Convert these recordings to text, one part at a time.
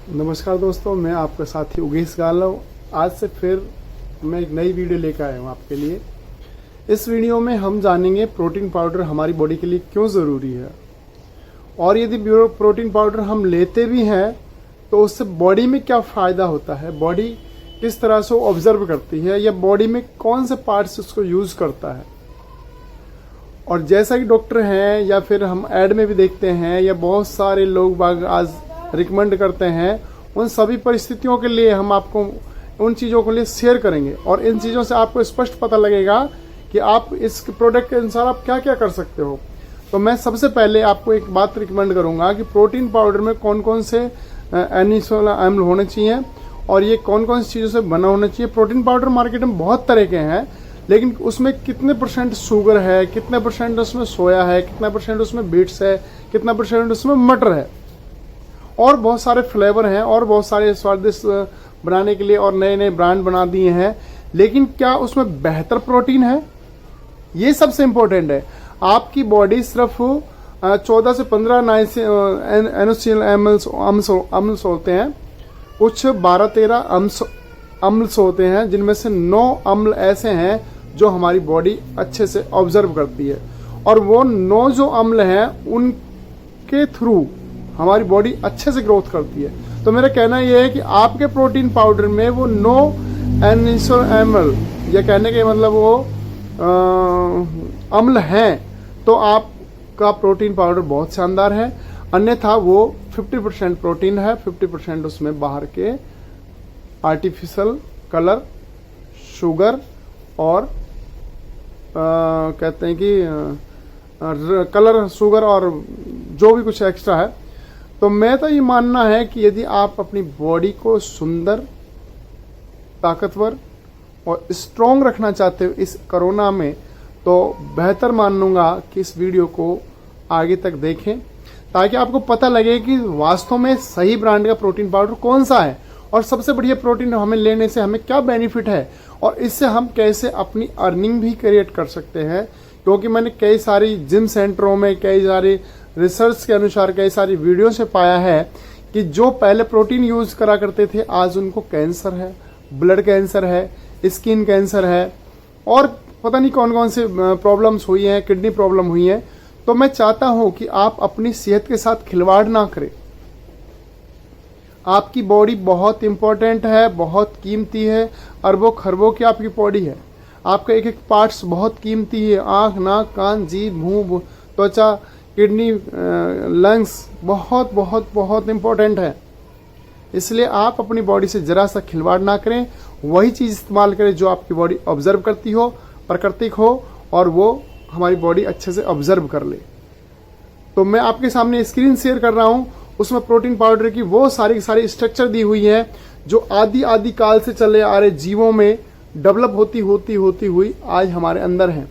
नमस्कार दोस्तों, मैं आपका साथी उगेश गालव। आज से फिर मैं एक नई वीडियो लेकर आया हूँ आपके लिए। इस वीडियो में हम जानेंगे प्रोटीन पाउडर हमारी बॉडी के लिए क्यों ज़रूरी है, और यदि प्रोटीन पाउडर हम लेते भी हैं तो उससे बॉडी में क्या फ़ायदा होता है, बॉडी किस तरह से ऑब्जर्व करती है, या बॉडी में कौन से पार्ट्स उसको यूज़ करता है। और जैसा कि डॉक्टर हैं या फिर हम ऐड में भी देखते हैं या बहुत सारे लोग बाग आज रिकमेंड करते हैं, उन सभी परिस्थितियों के लिए हम आपको उन चीज़ों के लिए शेयर करेंगे, और इन चीज़ों से आपको स्पष्ट पता लगेगा कि आप इस प्रोडक्ट के अनुसार आप क्या क्या कर सकते हो। तो मैं सबसे पहले आपको एक बात रिकमेंड करूंगा कि प्रोटीन पाउडर में कौन कौन से एनिसोल अम्ल होने चाहिए और ये कौन कौन सी चीज़ों से बना होना चाहिए। प्रोटीन पाउडर मार्केट में बहुत तरह के हैं, लेकिन उसमें कितने परसेंट शुगर है, कितने परसेंट उसमें सोया है, कितना परसेंट उसमें बीट्स है, कितना परसेंट उसमें मटर है, और बहुत सारे फ्लेवर हैं और बहुत सारे स्वादिष्ट बनाने के लिए और नए नए ब्रांड बना दिए हैं। लेकिन क्या उसमें बेहतर प्रोटीन है, ये सबसे इम्पोर्टेंट है। आपकी बॉडी सिर्फ 14 से 15 एनोसिल अम्ल्स होते हैं, कुछ 12-13 अम्ल्स होते हैं, जिनमें से 9 अम्ल ऐसे हैं जो हमारी बॉडी अच्छे से ऑब्जर्व करती है, और वो 9 जो अम्ल हैं उनके थ्रू हमारी बॉडी अच्छे से ग्रोथ करती है। तो मेरा कहना यह है कि आपके प्रोटीन पाउडर में वो 9 एनिसोल अम्ल, या कहने के मतलब वो अम्ल हैं, तो आपका प्रोटीन पाउडर बहुत शानदार है। अन्यथा वो 50% प्रोटीन है, 50% उसमें बाहर के आर्टिफिशियल कलर, शुगर और कहते हैं कि कलर, शुगर और जो भी कुछ एक्स्ट्रा है। तो मैं तो ये मानना है कि यदि आप अपनी बॉडी को सुंदर, ताकतवर और स्ट्रॉन्ग रखना चाहते हो इस कोरोना में, तो बेहतर मानूंगा कि इस वीडियो को आगे तक देखें, ताकि आपको पता लगे कि वास्तव में सही ब्रांड का प्रोटीन पाउडर कौन सा है, और सबसे बढ़िया प्रोटीन हमें लेने से हमें क्या बेनिफिट है, और इससे हम कैसे अपनी अर्निंग भी क्रिएट कर सकते हैं। क्योंकि मैंने कई सारी जिम सेंटरों में, कई सारी रिसर्च के अनुसार, कई सारी वीडियो से पाया है कि जो पहले प्रोटीन यूज करा करते थे, आज उनको कैंसर है, ब्लड कैंसर है, स्किन कैंसर है, और पता नहीं कौन कौन से प्रॉब्लम्स हुई हैं, किडनी प्रॉब्लम हुई है। तो मैं चाहता हूं कि आप अपनी सेहत के साथ खिलवाड़ ना करें। आपकी बॉडी बहुत इंपॉर्टेंट है, बहुत कीमती है, अरबों खरबों की आपकी बॉडी है। आपका एक एक पार्ट्स बहुत कीमती है, आँख, नाक, कान, जीभ, मुंह, त्वचा, किडनी, लंग्स बहुत बहुत बहुत इंपॉर्टेंट है। इसलिए आप अपनी बॉडी से जरा सा खिलवाड़ ना करें, वही चीज़ इस्तेमाल करें जो आपकी बॉडी ऑब्जर्व करती हो, प्राकृतिक हो, और वो हमारी बॉडी अच्छे से ऑब्जर्व कर ले। तो मैं आपके सामने स्क्रीन शेयर कर रहा हूं, उसमें प्रोटीन पाउडर की वो सारी स्ट्रक्चर दी हुई है जो आदि काल से चले आ रहे जीवों में डेवलप होती हुई आज हमारे अंदर है।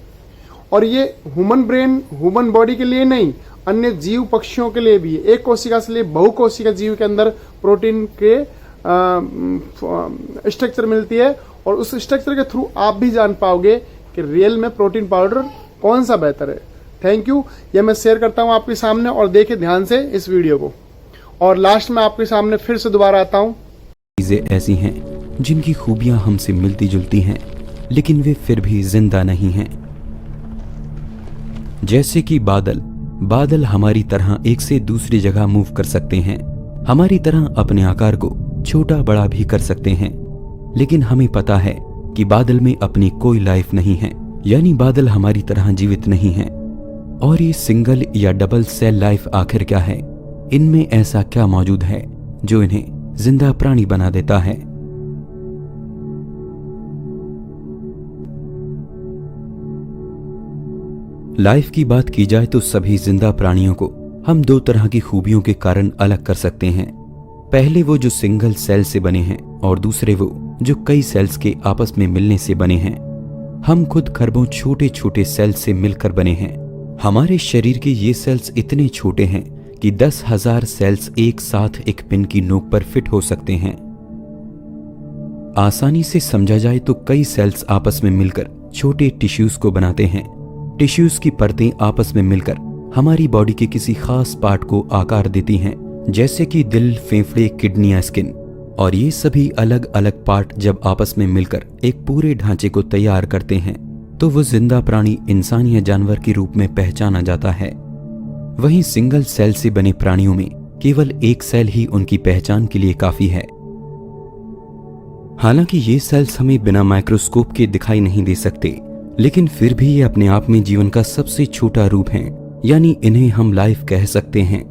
और ये ह्यूमन ब्रेन, ह्यूमन बॉडी के लिए नहीं, अन्य जीव पक्षियों के लिए भी, एक कोशिका से ले बहुकोशिका जीव के अंदर प्रोटीन के स्ट्रक्चर मिलती है, और उस स्ट्रक्चर के थ्रू आप भी जान पाओगे कि रियल में प्रोटीन पाउडर कौन सा बेहतर है। Thank you. ये मैं शेयर करता हूं आपके सामने, और देखिए ध्यान से इस वीडियो को, और लास्ट में आपके सामने फिर से दोबारा आता हूं। चीजें ऐसी हैं जिनकी खूबियां हमसे मिलती जुलती हैं, लेकिन वे फिर भी जिंदा नहीं हैं। जैसे कि बादल हमारी तरह एक से दूसरी जगह मूव कर सकते हैं, हमारी तरह अपने आकार को छोटा बड़ा भी कर सकते हैं, लेकिन हमें पता है कि बादल में अपनी कोई लाइफ नहीं है, यानी बादल हमारी तरह जीवित नहीं है। और ये सिंगल या डबल सेल लाइफ आखिर क्या है, इनमें ऐसा क्या मौजूद है जो इन्हें जिंदा प्राणी बना देता है। लाइफ की बात की जाए तो सभी जिंदा प्राणियों को हम 2 तरह की खूबियों के कारण अलग कर सकते हैं। पहले वो जो सिंगल सेल से बने हैं, और दूसरे वो जो कई सेल्स के आपस में मिलने से बने हैं। हम खुद खरबों छोटे छोटे सेल्स से मिलकर बने हैं। हमारे शरीर के ये सेल्स इतने छोटे हैं कि 10,000 सेल्स एक साथ एक पिन की नोक पर फिट हो सकते हैं। आसानी से समझा जाए तो कई सेल्स आपस में मिलकर छोटे टिश्यूज को बनाते हैं। टिश्यूज की परतें आपस में मिलकर हमारी बॉडी के किसी खास पार्ट को आकार देती हैं, जैसे कि दिल, फेफड़े, किडनियां, स्किन, और ये सभी अलग अलग पार्ट जब आपस में मिलकर एक पूरे ढांचे को तैयार करते हैं तो वो जिंदा प्राणी इंसान या जानवर के रूप में पहचाना जाता है। वहीं सिंगल सेल से बने प्राणियों में केवल एक सेल ही उनकी पहचान के लिए काफी है। हालांकि ये सेल्स हमें बिना माइक्रोस्कोप के दिखाई नहीं दे सकते, लेकिन फिर भी ये अपने आप में जीवन का सबसे छोटा रूप है, यानी इन्हें हम लाइफ कह सकते हैं।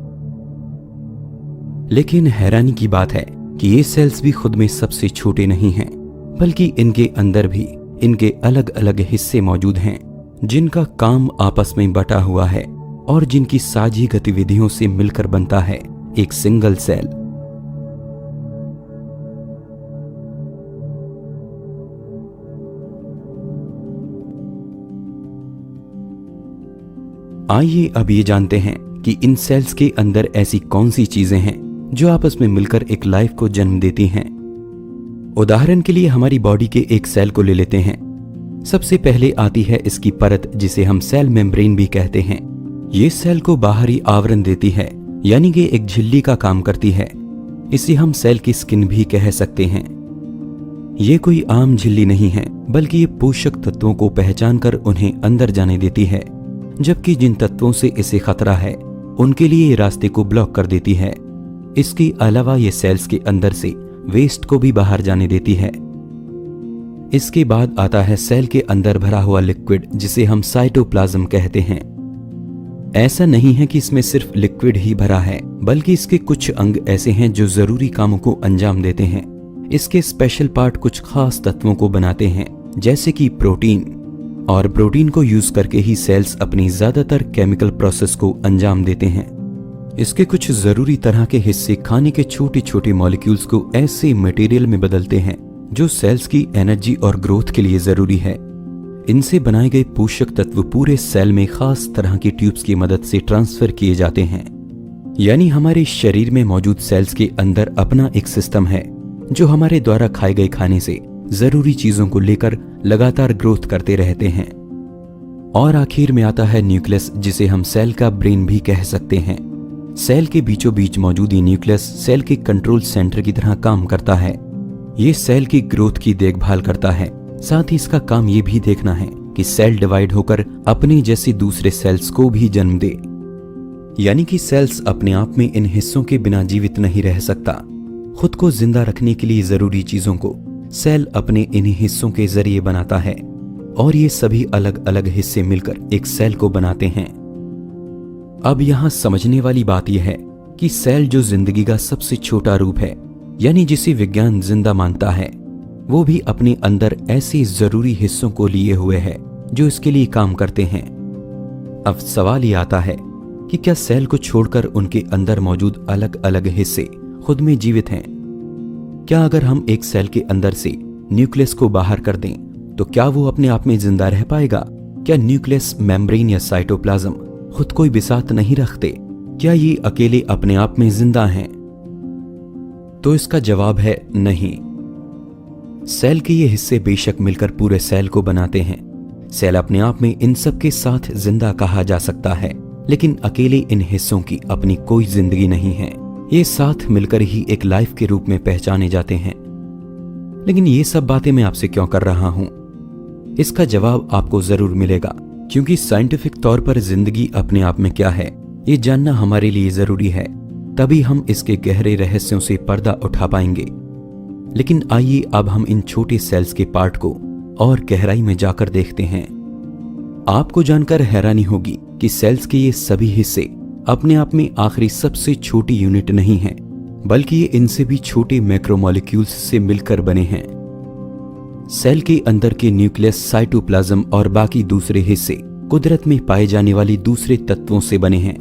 लेकिन हैरानी की बात है कि ये सेल्स भी खुद में सबसे छोटे नहीं हैं, बल्कि इनके अंदर भी इनके अलग अलग हिस्से मौजूद हैं जिनका काम आपस में बटा हुआ है और जिनकी साझी गतिविधियों से मिलकर बनता है एक सिंगल सेल। आइए अब ये जानते हैं कि इन सेल्स के अंदर ऐसी कौन सी चीजें हैं जो आपस में मिलकर एक लाइफ को जन्म देती हैं। उदाहरण के लिए हमारी बॉडी के एक सेल को ले लेते हैं। सबसे पहले आती है इसकी परत, जिसे हम सेल मेम्ब्रेन भी कहते हैं। ये सेल को बाहरी आवरण देती है, यानी कि एक झिल्ली का काम करती है। इसे हम सेल की स्किन भी कह सकते हैं। ये कोई आम झिल्ली नहीं है, बल्कि ये पोषक तत्वों को पहचान कर उन्हें अंदर जाने देती है, जबकि जिन तत्वों से इसे खतरा है उनके लिए ये रास्ते को ब्लॉक कर देती है। इसके अलावा ये सेल्स के अंदर से वेस्ट को भी बाहर जाने देती है। इसके बाद आता है सेल के अंदर भरा हुआ लिक्विड, जिसे हम साइटोप्लाज्म कहते हैं। ऐसा नहीं है कि इसमें सिर्फ लिक्विड ही भरा है, बल्कि इसके कुछ अंग ऐसे हैं जो जरूरी कामों को अंजाम देते हैं। इसके स्पेशल पार्ट कुछ खास तत्वों को बनाते हैं, जैसे कि प्रोटीन, और प्रोटीन को यूज करके ही सेल्स अपनी ज्यादातर केमिकल प्रोसेस को अंजाम देते हैं। इसके कुछ जरूरी तरह के हिस्से खाने के छोटे छोटे मॉलिक्यूल्स को ऐसे मटेरियल में बदलते हैं जो सेल्स की एनर्जी और ग्रोथ के लिए जरूरी है। इनसे बनाए गए पोषक तत्व पूरे सेल में खास तरह की ट्यूब्स की मदद से ट्रांसफर किए जाते हैं। यानी हमारे शरीर में मौजूद सेल्स के अंदर अपना एक सिस्टम है जो हमारे द्वारा खाए गए खाने से जरूरी चीजों को लेकर लगातार ग्रोथ करते रहते हैं। और आखिर में आता है न्यूक्लियस, जिसे हम सेल का ब्रेन भी कह सकते हैं। सेल के बीचों बीच मौजूद ये न्यूक्लियस सेल के कंट्रोल सेंटर की तरह काम करता है। ये सेल की ग्रोथ की देखभाल करता है, साथ ही इसका काम ये भी देखना है कि सेल डिवाइड होकर अपने जैसे दूसरे सेल्स को भी जन्म दे। यानी कि सेल्स अपने आप में इन हिस्सों के बिना जीवित नहीं रह सकता। खुद को जिंदा रखने के लिए जरूरी चीजों को सेल अपने इन्हीं हिस्सों के जरिए बनाता है, और ये सभी अलग अलग हिस्से मिलकर एक सेल को बनाते हैं। अब यहां समझने वाली बात यह है कि सेल जो जिंदगी का सबसे छोटा रूप है, यानी जिसे विज्ञान जिंदा मानता है, वो भी अपने अंदर ऐसे जरूरी हिस्सों को लिए हुए है जो इसके लिए काम करते हैं। अब सवाल ये आता है कि क्या सेल को छोड़कर उनके अंदर मौजूद अलग अलग हिस्से खुद में जीवित हैं? क्या अगर हम एक सेल के अंदर से न्यूक्लियस को बाहर कर दें तो क्या वो अपने आप में जिंदा रह पाएगा? क्या न्यूक्लियस, मेम्ब्रेन या साइटोप्लाज्म खुद कोई बिसात नहीं रखते? क्या ये अकेले अपने आप में जिंदा हैं? तो इसका जवाब है नहीं। सेल के ये हिस्से बेशक मिलकर पूरे सेल को बनाते हैं। सेल अपने आप में इन सब के साथ जिंदा कहा जा सकता है, लेकिन अकेले इन हिस्सों की अपनी कोई जिंदगी नहीं है। ये साथ मिलकर ही एक लाइफ के रूप में पहचाने जाते हैं। लेकिन ये सब बातें मैं आपसे क्यों कर रहा हूं? इसका जवाब आपको जरूर मिलेगा, क्योंकि साइंटिफिक तौर पर जिंदगी अपने आप में क्या है ये जानना हमारे लिए जरूरी है। तभी हम इसके गहरे रहस्यों से पर्दा उठा पाएंगे। लेकिन आइए अब हम इन छोटे सेल्स के पार्ट को और गहराई में जाकर देखते हैं। आपको जानकर हैरानी होगी कि सेल्स के ये सभी हिस्से अपने आप में आखिरी सबसे छोटी यूनिट नहीं है, बल्कि ये इनसे भी छोटे मैक्रोमोलिक्यूल्स से मिलकर बने हैं। सेल के अंदर के न्यूक्लियस, साइटोप्लाज्म और बाकी दूसरे हिस्से कुदरत में पाए जाने वाली दूसरे तत्वों से बने हैं,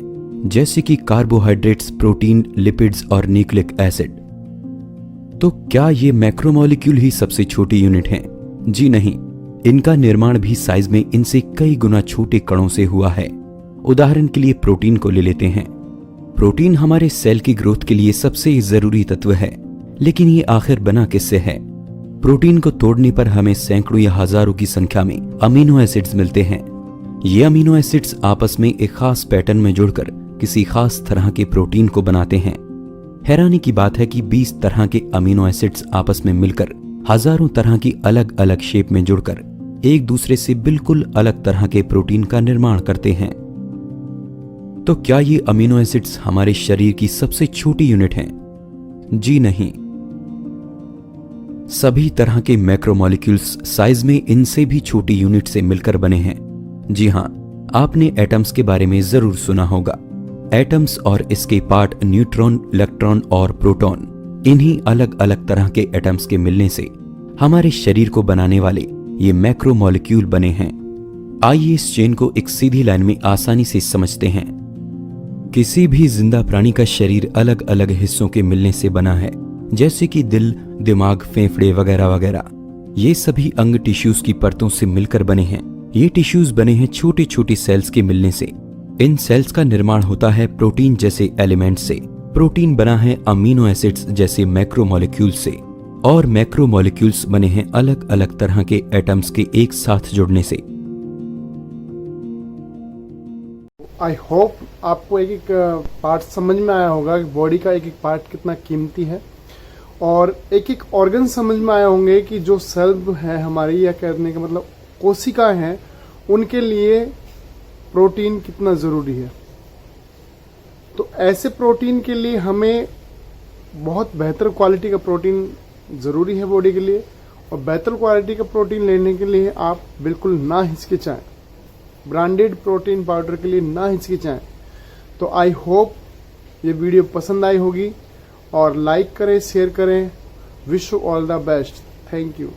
जैसे कि कार्बोहाइड्रेट्स, प्रोटीन, लिपिड्स और न्यूक्लिक एसिड। तो क्या ये मैक्रोमोलिक्यूल ही सबसे छोटी यूनिट हैं? जी नहीं, इनका निर्माण भी साइज में इनसे कई गुना छोटे कणों से हुआ है। उदाहरण के लिए प्रोटीन को ले लेते हैं। प्रोटीन हमारे सेल की ग्रोथ के लिए सबसे जरूरी तत्व है, लेकिन ये आखिर बना किससे है? प्रोटीन को तोड़ने पर हमें सैकड़ों या हजारों की संख्या में अमीनो एसिड्स मिलते हैं। ये अमीनो एसिड्स आपस में एक खास पैटर्न में जुड़कर किसी खास तरह के प्रोटीन को बनाते हैं। हैरानी की बात है कि 20 तरह के अमीनो एसिड्स आपस में मिलकर हजारों तरह की अलग अलग शेप में जुड़कर एक दूसरे से बिल्कुल अलग तरह के प्रोटीन का निर्माण करते हैं। तो क्या ये अमीनो एसिड्स हमारे शरीर की सबसे छोटी यूनिट हैं? जी नहीं। सभी तरह के मैक्रोमोलिक्यूल्स साइज में इनसे भी छोटी यूनिट से मिलकर बने हैं। जी हां, आपने एटम्स के बारे में जरूर सुना होगा। एटम्स और इसके पार्ट न्यूट्रॉन, इलेक्ट्रॉन और प्रोटॉन, इन्हीं अलग अलग तरह के एटम्स के मिलने से हमारे शरीर को बनाने वाले ये मैक्रोमोलिक्यूल बने हैं। आइए इस चेन को एक सीधी लाइन में आसानी से समझते हैं। किसी भी जिंदा प्राणी का शरीर अलग अलग हिस्सों के मिलने से बना है, जैसे कि दिल, दिमाग, फेफड़े वगैरह वगैरह। ये सभी अंग टिश्यूज की परतों से मिलकर बने हैं। ये टिश्यूज बने हैं छोटे छोटे सेल्स के मिलने से। इन सेल्स का निर्माण होता है प्रोटीन जैसे एलिमेंट से। प्रोटीन बना है अमीनो एसिड्स जैसे मैक्रोमोलिक्यूल से, और मैक्रोमोलिक्यूल्स बने हैं अलग अलग तरह के एटम्स के एक साथ जुड़ने से। आई होप आपको एक एक पार्ट समझ में आया होगा कि बॉडी का एक एक पार्ट कितना कीमती है, और एक एक ऑर्गन समझ में आए होंगे कि जो सेल है हमारी, या कहने का मतलब कोशिकाएं हैं, उनके लिए प्रोटीन कितना ज़रूरी है। तो ऐसे प्रोटीन के लिए हमें बहुत बेहतर क्वालिटी का प्रोटीन ज़रूरी है बॉडी के लिए, और बेहतर क्वालिटी का प्रोटीन लेने के लिए आप बिल्कुल ना हिचकिचाएं। ब्रांडेड प्रोटीन पाउडर के लिए ना हिचकिचाएं। तो आई होप ये वीडियो पसंद आई होगी, और लाइक करें, शेयर करें। Wish you all the best. Thank you.